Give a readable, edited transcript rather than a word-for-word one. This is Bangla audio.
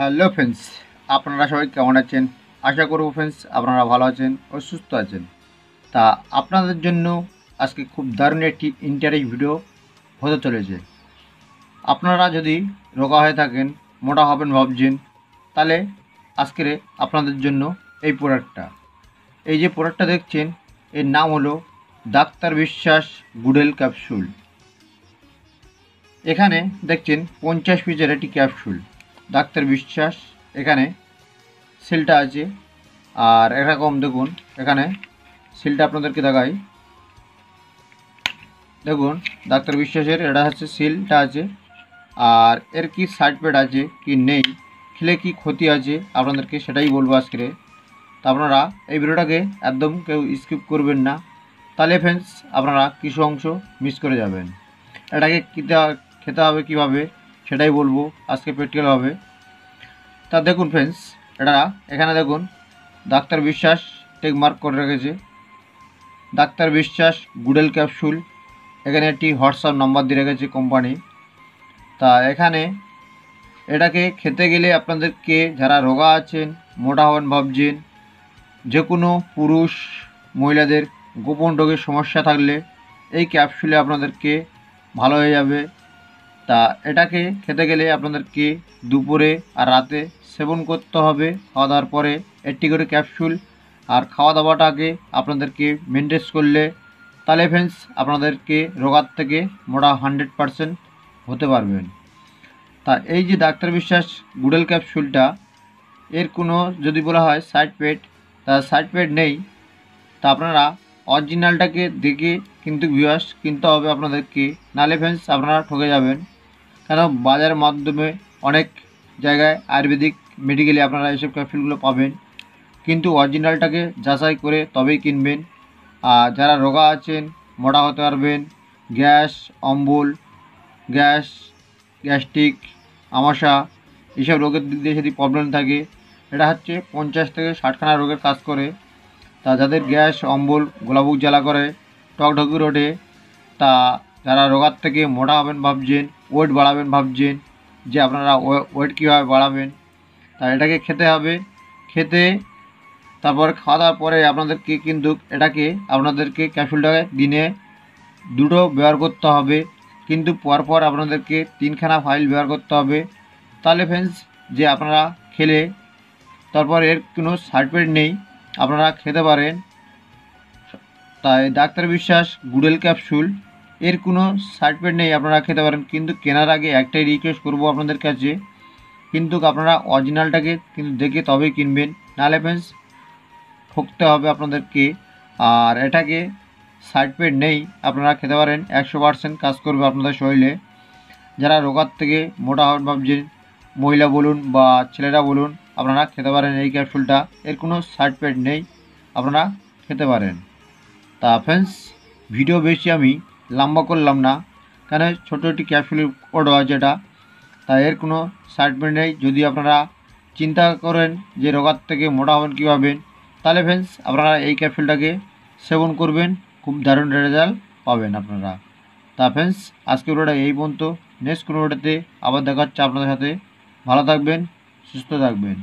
হ্যালো ফ্রেন্ডস, আপনারা সবাই কেমন আছেন? আশা করব ফ্রেন্ডস আপনারা ভালো আছেন ও সুস্থ আছেন। তা আপনাদের জন্য আজকে খুব দারুণ একটি ইন্টারেস্ট ভিডিও হতে চলেছে। আপনারা যদি রোগা হয়ে থাকেন, মোটা হবেন ভাবছেন, তাহলে আজকের আপনাদের জন্য এই প্রোডাক্টটা, এই যে প্রোডাক্টটা দেখছেন, এর নাম হলো ডাক্তার বিশ্বাস গুডেল ক্যাপসুল। এখানে দেখছেন 50 পিসের একটি ক্যাপসুল। ডাক্তার বিশ্বাস এখানে সিলটা আছে। আর এরকম দেখুন, এখানে সিলটা আপনাদেরকে দেখাই। দেখুন, ডাক্তার বিশ্বাসের এটা হচ্ছে সিলটা আছে। আর এর কি সাইড এফেক্ট আছে কি নেই, খেলে কি ক্ষতি আছে আপনাদেরকে সেটাই বলবো আজকে। তো আপনারা এই ভিডিওটাকে একদম কেউ স্কিপ করবেন না, তাহলে ফ্রেন্ডস আপনারা কিছু অংশ মিস করে যাবেন। এটাকে খেতে হবে কীভাবে সেটাই বলবো আজকে প্র্যাকটিক্যাল হবে। তা দেখুন ফ্রেন্ডস, এটা এখানে দেখুন ডাক্তার বিশ্বাস টেক মার্ক করে রেখেছে, ডাক্তার বিশ্বাস গুডেল ক্যাপসুল। এখানে একটি হোয়াটসঅ্যাপ নাম্বার দিয়ে রেখেছে কোম্পানি। তা এখানে এটাকে খেতে গেলে আপনাদেরকে, যারা রোগা আছেন, মোটা হবেন ভাবছেন, যে কোনো পুরুষ মহিলাদের গোপন রোগের সমস্যা থাকলে এই ক্যাপসুলে আপনাদেরকে ভালো হয়ে যাবে। তা এটাকে খেতে গেলে আপনাদেরকে দুপুরে আর রাতে সেবন করতে হবে খাওয়া দাওয়ার পরে একটি করে ক্যাপসুল। আর খাওয়া দাওয়াটাকে আপনাদেরকে মেনটেন করলে তাহলে ফ্রেন্ডস আপনাদেরকে রোগার থেকে মোটা 100% হতে পারবেন। তা এই যে ডাক্তার বিশ্বাস গুডেল ক্যাপসুলটা, এর কোনো যদি বলা হয় সাইড এফেক্ট, তা সাইড এফেক্ট নেই। তা আপনারা অরিজিনালটাকে দেখে কিন্তু ভিউয়ার্স কিনতে হবে আপনাদেরকে, নাহলে ফ্রেন্ডস আপনারা ঠকে যাবেন। কেন বাজারের মাধ্যমে অনেক জায়গায় আয়ুর্বেদিক মেডিকেলে আপনারা এইসব ক্যাপসুলগুলো পাবেন, কিন্তু অরিজিনালটাকে যাচাই করে তবেই কিনবেন। আর যারা রোগা আছেন, মোটা হতে পারবেন, গ্যাস অম্বল, গ্যাস্ট্রিক, আমাশা, এইসব রোগের দিক দিয়ে যদি প্রবলেম থাকে, এটা হচ্ছে 50 থেকে 60খানা রোগের কাজ করে। তা যাদের গ্যাস অম্বল, গোলাবুক জ্বালা করে, টকঢকুর ওঠে, তা যারা রোগার থেকে মোটা হবেন ভাবছেন, ওয়েট বাড়াবেন ভাবছেন, যে আপনারা ওয়েট কীভাবে বাড়াবেন, তা এটাকে খেতে হবে। খেতে তারপর খাওয়া দাওয়ার পরে আপনাদেরকে কিন্তু আপনাদেরকে ক্যাপসুলটাকে দিনে 2টো ব্যবহার করতে হবে, কিন্তু পরপর আপনাদেরকে 3খানা ফাইল ব্যবহার করতে হবে। তাহলে ফ্রেন্ডস যে আপনারা খেলে তারপর এর কোনো সাইড এফেক্ট নেই, আপনারা খেতে পারেন। তাই ডাক্তার বিশ্বাস গুডেল ক্যাপসুল, এর কোনো সাইড এফেক্ট নেই, আপনারা খেতে পারেন। কিন্তু কেনার আগে একটাই রিকোয়েস্ট করব আপনাদের কাছে, কিন্তু আপনারা অরিজিনালটাকে কিন্তু দেখে তবেই কিনবেন, নাহলে ফ্রেন্ডস ঠকতে হবে আপনাদেরকে। আর এটাকে সাইড এফেক্ট নেই, আপনারা খেতে পারেন, 100% কাজ করবে আপনাদের শরীরে। যারা রোগার থেকে মোটা হবেন ভাবছেন, মহিলা বলুন বা ছেলেরা বলুন, আপনারা খেতে পারেন এই ক্যাপসুলটা। এর কোনো সাইড এফেক্ট নেই, আপনারা খেতে পারেন। তা ফ্রেন্ডস ভিডিও বেশি আমি লম্বা করলাম না, কেন ছোটো একটি ক্যাপসুলের অর্ডার আছে এটা। তা এর কোনো সাইড এফেক্ট নেই। যদি আপনারা চিন্তা করেন যে রোগার থেকে মোটা হবেন কীভাবে, তাহলে ফ্রেন্ডস আপনারা এই ক্যাপসুলটাকে সেবন করবেন, খুব দারুণ রেজাল্ট পাবেন আপনারা। তা ফ্রেন্ডস আজকের ভিডিওটা এই পর্যন্ত। নেক্সট কোনো ভিডিওতে আবার দেখা হচ্ছে আপনাদের সাথে। ভালো থাকবেন, সুস্থ থাকবেন।